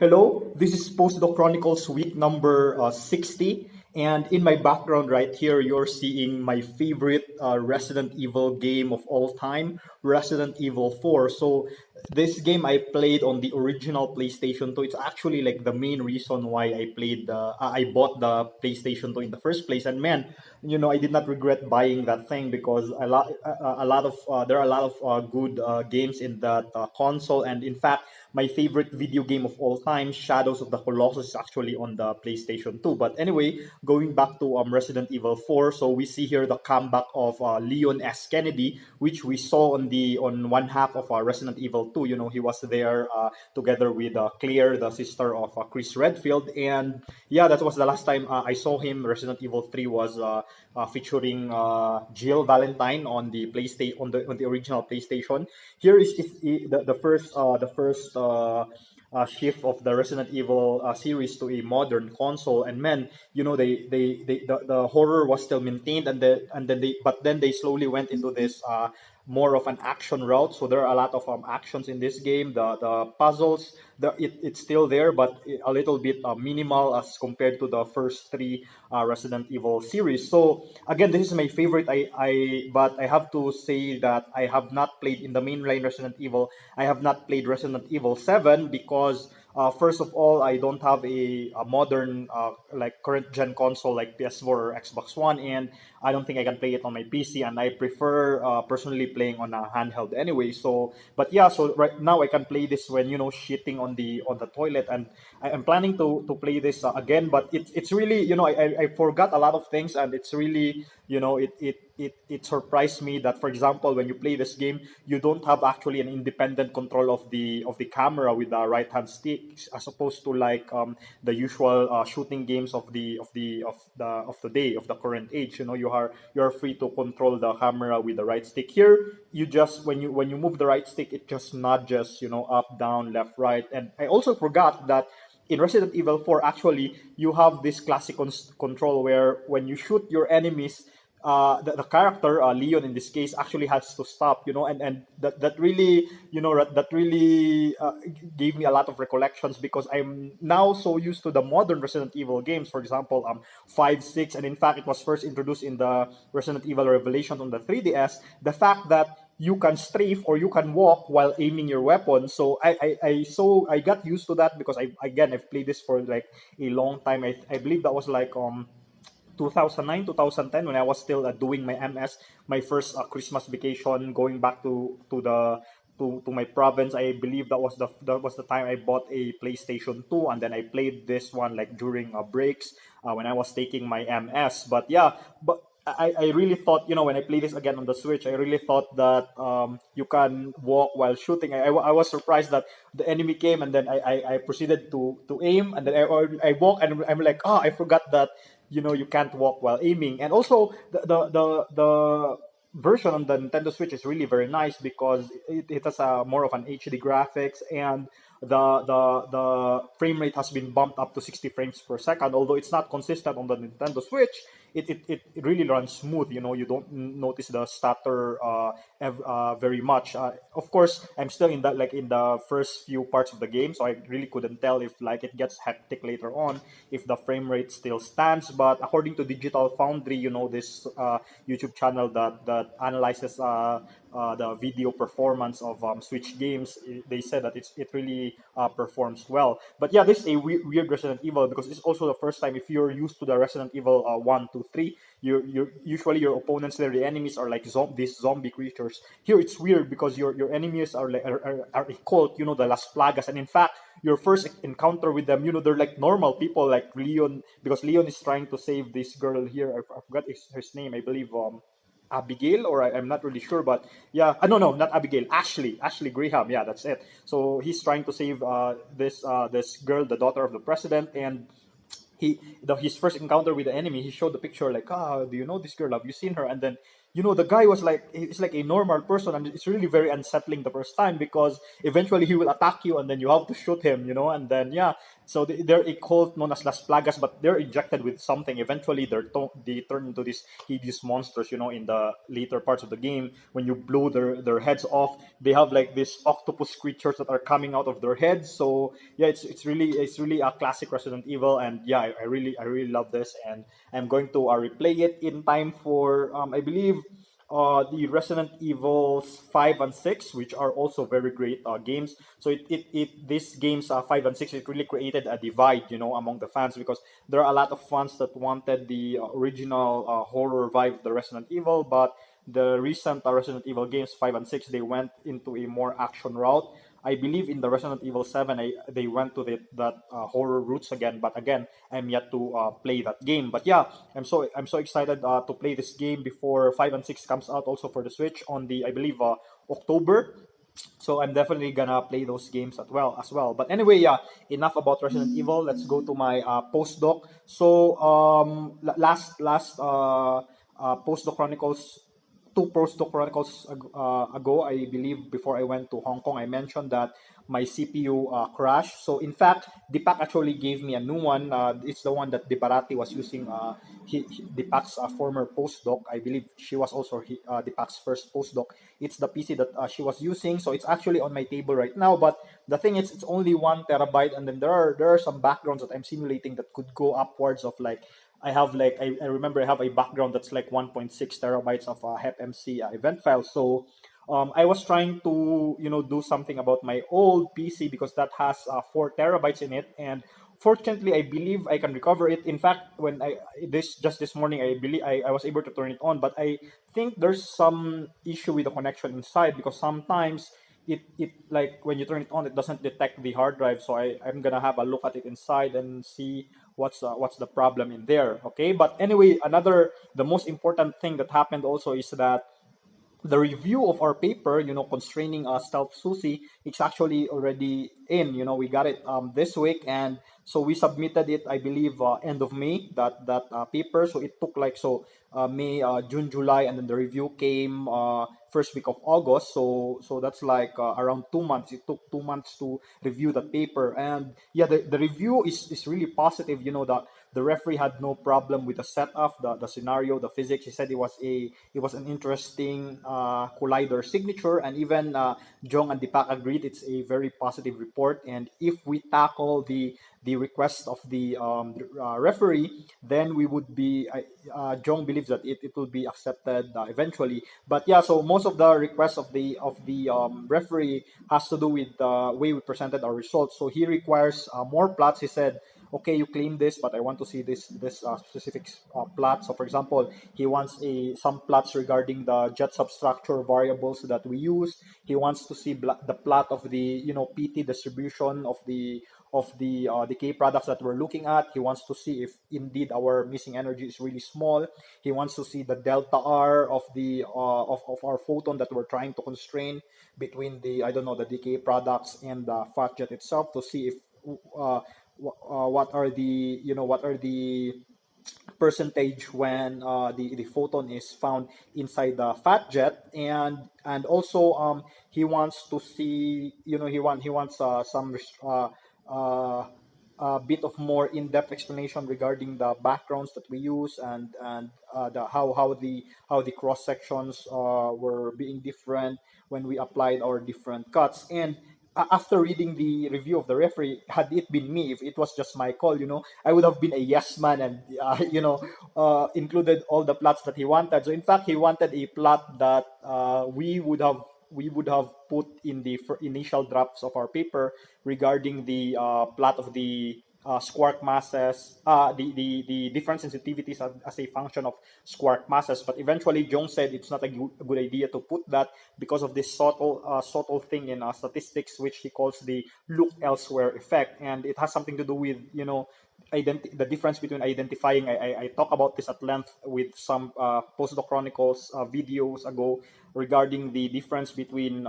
Hello, this is Postdoc Chronicles week number 60. And in my background right here, you're seeing my favorite Resident Evil game of all time, Resident Evil 4. So this game I played on the original PlayStation 2. It's actually like the main reason why I bought the PlayStation 2 in the first place. And man, I did not regret buying that thing because a lot of there are a lot of good games in that console. And in fact, my favorite video game of all time, Shadows of the Colossus, is actually on the PlayStation 2. But anyway, going back to Resident Evil 4, so we see here the comeback of Leon S. Kennedy, which we saw on one half of Resident Evil 2. He was there together with Claire, the sister of Chris Redfield, and yeah, that was the last time I saw him. Resident Evil 3 was featuring Jill Valentine on the PlayStation on the original PlayStation. Here is the first shift of the Resident Evil series to a modern console. And man, the horror was still maintained, but then they slowly went into this more of an action route. So there are a lot of actions in this game. The puzzles, it's still there, but a little bit minimal as compared to the first three Resident Evil series. So again, this is my favorite. But I have to say that I have not played in the mainline Resident Evil. I have not played Resident Evil 7 because first of all, I don't have a modern like current gen console like PS4 or Xbox One, and I don't think I can play it on my PC. And I prefer personally playing on a handheld anyway. So, but yeah, so right now I can play this when shitting on the toilet, and I am planning to play this again. But it's really I forgot a lot of things, and it's really it surprised me that, for example, when you play this game, you don't have actually an independent control of the camera with the right hand stick, as opposed to like the usual shooting games of the current age. You're free to control the camera with the right stick. Here, you just when you move the right stick, it just nudges up, down, left, right. And I also forgot that in Resident Evil 4, actually, you have this classic control where when you shoot your enemies, the character Leon in this case actually has to stop, and that really that really gave me a lot of recollections, because I'm now so used to the modern Resident Evil games, for example 5, 6, and in fact it was first introduced in the Resident Evil Revelations on the 3DS. The fact that you can strafe or you can walk while aiming your weapon. So I got used to that, because I've played this for like a long time. I believe that was like 2009, 2010, when I was still doing my MS, my first Christmas vacation, going back to my province. I believe that was the time I bought a PlayStation 2, and then I played this one like during breaks when I was taking my MS. But yeah, but I really thought, when I play this again on the Switch, I really thought that you can walk while shooting. I was surprised that the enemy came, and then I proceeded to aim, and then I walk, and I'm like, oh, I forgot that you can't walk while aiming. And also the version on the Nintendo Switch is really very nice, because it has a more of an HD graphics, and the frame rate has been bumped up to 60 frames per second. Although it's not consistent on the Nintendo Switch, it really runs smooth. You don't notice the stutter very much. Of course, I'm still in that, like in the first few parts of the game, so I really couldn't tell if like it gets hectic later on, if the frame rate still stands. But according to Digital Foundry, this YouTube channel that analyzes the video performance of Switch games, they said that it really performs well. But yeah, this is a weird Resident Evil, because it's also the first time, if you're used to the Resident Evil 1, 2, 3, you usually your opponents there, the enemies are like these zombie creatures. Here it's weird, because your enemies are like are a cult, the Las Plagas. And in fact, your first encounter with them, they're like normal people, like Leon, because Leon is trying to save this girl here. I forgot her name. I believe Abigail, or I'm not really sure, but yeah, no, not Abigail, Ashley Graham, yeah, that's it. So he's trying to save this girl, the daughter of the president. And his first encounter with the enemy, he showed the picture like, do you know this girl? Have you seen her? And then the guy was like, it's like a normal person, and it's really very unsettling the first time, because eventually he will attack you, and then you have to shoot him. And then yeah, So they're a cult known as Las Plagas, but they're injected with something. Eventually, they turn into these hideous monsters. In the later parts of the game, when you blow their heads off, they have like these octopus creatures that are coming out of their heads. So yeah, it's really a classic Resident Evil, and yeah, I really love this, and I'm going to replay it in time for I believe the Resident Evils 5 and 6, which are also very great games. So these games 5 and 6, it really created a divide, among the fans, because there are a lot of fans that wanted the original horror vibe of the Resident Evil, but the recent Resident Evil games 5 and 6, they went into a more action route. I believe in the Resident Evil 7, they went to that horror roots again, but again, I'm yet to play that game. But yeah, I'm so excited to play this game before 5 and 6 comes out also for the Switch on the, I believe, October. So I'm definitely gonna play those games as well. But anyway, yeah, enough about Resident Evil. Let's go to my postdoc. So last postdoc chronicles, two postdoc chronicles ago, I believe, before I went to Hong Kong, I mentioned that my CPU crashed. So in fact, Deepak actually gave me a new one. It's the one that Debarati was using. Deepak's former postdoc. I believe she was also Deepak's first postdoc. It's the PC that she was using. So it's actually on my table right now. But the thing is, it's only 1 terabyte, and then there are some backgrounds that I'm simulating that could go upwards of like. I remember I have a background that's like 1.6 terabytes of HepMC event file. So I was trying to do something about my old PC because that has 4 terabytes in it, and fortunately I believe I can recover it. In fact, when I this just this morning, I believe I was able to turn it on, but I think there's some issue with the connection inside, because sometimes it like when you turn it on, it doesn't detect the hard drive. So I'm gonna have a look at it inside and see what's the problem in there. Okay, but anyway, the most important thing that happened also is that the review of our paper, constraining stealth SUSY, it's actually already in. We got it this week, and so we submitted it, I believe, end of May, that paper. So it took like May, June, July, and then the review came first week of August. So that's like around 2 months. It took 2 months to review the paper, and yeah, the review is really positive. The referee had no problem with the setup, the scenario, the physics. He said it was an interesting collider signature, and even Jong and Deepak agreed it's a very positive report. And if we tackle the request of the referee, then we would be. Jong believes that it will be accepted eventually. But yeah, so most of the requests of the referee has to do with the way we presented our results. So he requires more plots. He said, okay, you claim this, but I want to see this specific plot. So for example, he wants some plots regarding the jet substructure variables that we use. He wants to see the plot of the PT distribution of the decay products that we're looking at. He wants to see if indeed our missing energy is really small. He wants to see the delta R of the of our photon that we're trying to constrain between the, I don't know, the decay products and the fat jet itself, to see if uh, what are the percentage when the photon is found inside the fat jet. And also he wants to see, he wants some uh, a bit of more in-depth explanation regarding the backgrounds that we use, and the how the cross sections were being different when we applied our different cuts. And after reading the review of the referee, had it been me, if it was just my call, I would have been a yes man, and included all the plots that he wanted. So in fact, he wanted a plot that we would have put in the initial drafts of our paper regarding the plot of the squark masses, the different sensitivities as a function of squark masses. But eventually, Jones said it's not a good idea to put that because of this subtle thing in statistics, which he calls the look elsewhere effect, and it has something to do with the difference between identifying. I talk about this at length with some Postdoc Chronicles videos ago regarding the difference between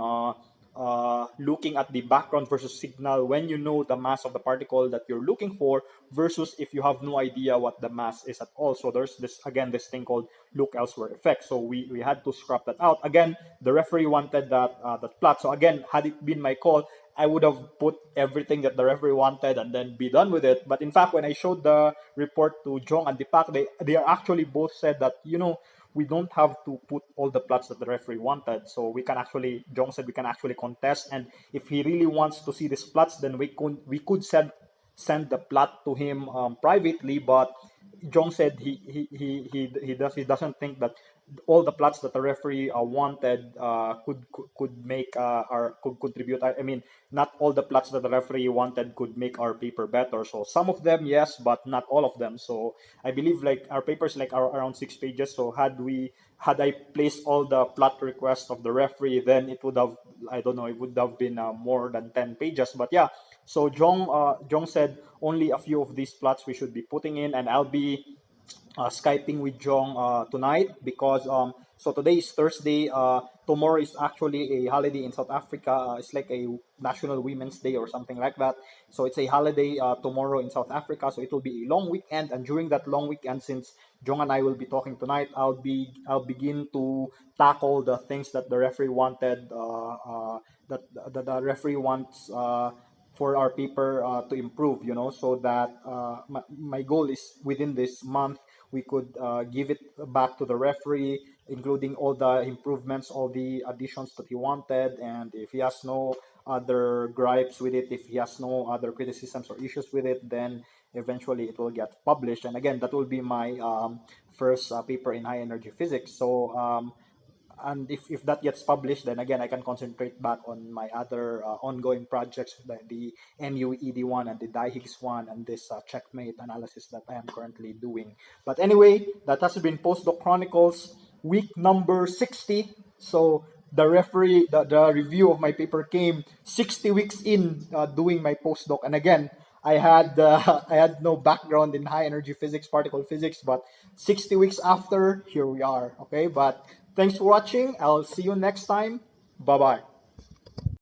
looking at the background versus signal when you know the mass of the particle that you're looking for, versus if you have no idea what the mass is at all. So there's this thing called look elsewhere effect. So we had to scrap that out. Again, the referee wanted that plot. So again, had it been my call, I would have put everything that the referee wanted and then be done with it. But in fact, when I showed the report to Jong and Deepak, they are actually both said that, we don't have to put all the plots that the referee wanted. So we can actually, Jong said we can actually contest. And if he really wants to see these plots, then we could send the plot to him privately. But Jong said he doesn't think that all the plots that the referee wanted could make or could contribute. I mean, not all the plots that the referee wanted could make our paper better. So some of them, yes, but not all of them. So I believe like our papers like are around 6 pages. So had I placed all the plot requests of the referee, then it would have, I don't know, it would have been more than 10 pages. But yeah, so Jong said only a few of these plots we should be putting in, and I'll be Skyping with Jong tonight because so today is Thursday. Tomorrow is actually a holiday in South Africa. It's like a National Women's Day or something like that. So it's a holiday tomorrow in South Africa. So it will be a long weekend, and during that long weekend, since Jong and I will be talking tonight, I'll begin to tackle the things that the referee wanted. That the referee wants. For our paper to improve, so that my goal is within this month we could give it back to the referee, including all the improvements, all the additions that he wanted, and if he has no other gripes with it, if he has no other criticisms or issues with it, then eventually it will get published. And again, that will be my first paper in high energy physics. So and if that gets published, then again I can concentrate back on my other ongoing projects, the NUED one and the Higgs one and this checkmate analysis that I am currently doing. But anyway, that has been Postdoc Chronicles week number 60. So the review of my paper came 60 weeks in doing my postdoc. And again, I had no background in high energy physics, particle physics, but 60 weeks after, here we are. Okay, but thanks for watching. I'll see you next time. Bye bye.